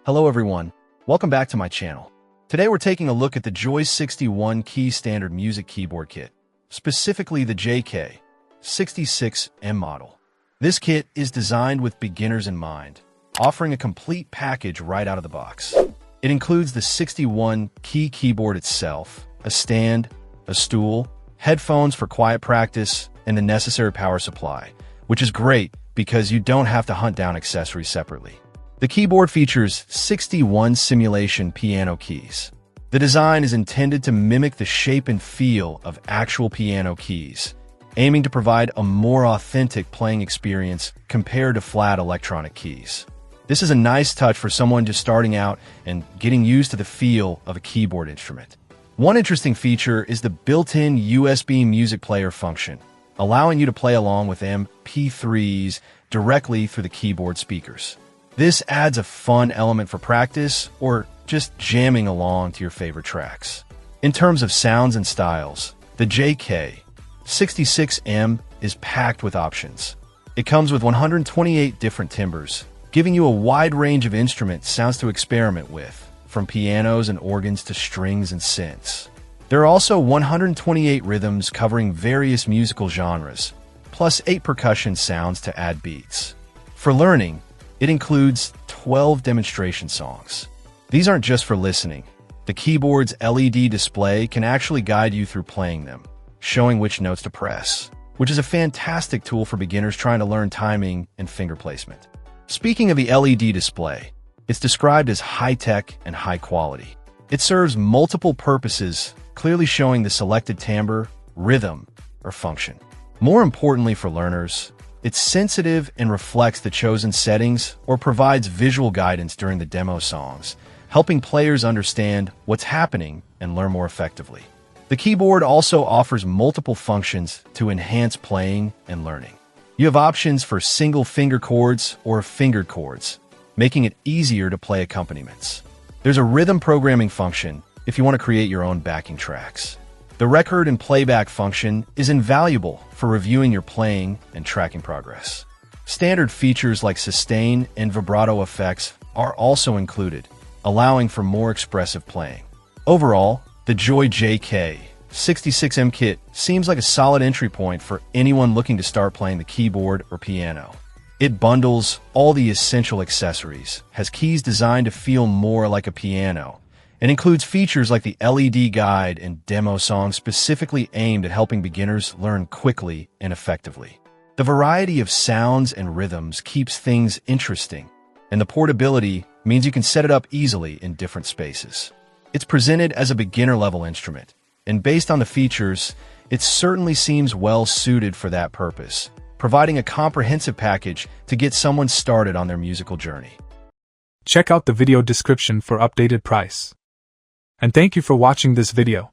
Hello everyone, welcome back to my channel. Today we're taking a look at the Joy 61 Key Standard Music Keyboard Kit, specifically the JK66M model. This kit is designed with beginners in mind, offering a complete package right out of the box. It includes the 61 key keyboard itself, a stand, a stool, headphones for quiet practice, and the necessary power supply, which is great because you don't have to hunt down accessories separately. The keyboard features 61 simulation piano keys. The design is intended to mimic the shape and feel of actual piano keys, aiming to provide a more authentic playing experience compared to flat electronic keys. This is a nice touch for someone just starting out and getting used to the feel of a keyboard instrument. One interesting feature is the built-in USB music player function, allowing you to play along with MP3s directly through the keyboard speakers. This adds a fun element for practice or just jamming along to your favorite tracks. In terms of sounds and styles, the JK66M is packed with options. It comes with 128 different timbres, giving you a wide range of instrument sounds to experiment with, from pianos and organs to strings and synths. There are also 128 rhythms covering various musical genres, plus 8 percussion sounds to add beats. For learning, it includes 12 demonstration songs. These aren't just for listening. The keyboard's LED display can actually guide you through playing them, showing which notes to press, which is a fantastic tool for beginners trying to learn timing and finger placement. Speaking of the LED display, it's described as high-tech and high quality. It serves multiple purposes, clearly showing the selected timbre, rhythm, or function. More importantly for learners, it's sensitive and reflects the chosen settings or provides visual guidance during the demo songs, helping players understand what's happening and learn more effectively. The keyboard also offers multiple functions to enhance playing and learning. You have options for single finger chords or fingered chords, making it easier to play accompaniments. There's a rhythm programming function if you want to create your own backing tracks. The record and playback function is invaluable for reviewing your playing and tracking progress. Standard features like sustain and vibrato effects are also included, allowing for more expressive playing. Overall, the Joy JK66M kit seems like a solid entry point for anyone looking to start playing the keyboard or piano. It bundles all the essential accessories, has keys designed to feel more like a piano, and includes features like the LED guide and demo songs specifically aimed at helping beginners learn quickly and effectively. The variety of sounds and rhythms keeps things interesting, and the portability means you can set it up easily in different spaces. It's presented as a beginner-level instrument, and based on the features, it certainly seems well suited for that purpose, providing a comprehensive package to get someone started on their musical journey. Check out the video description for updated price. And thank you for watching this video.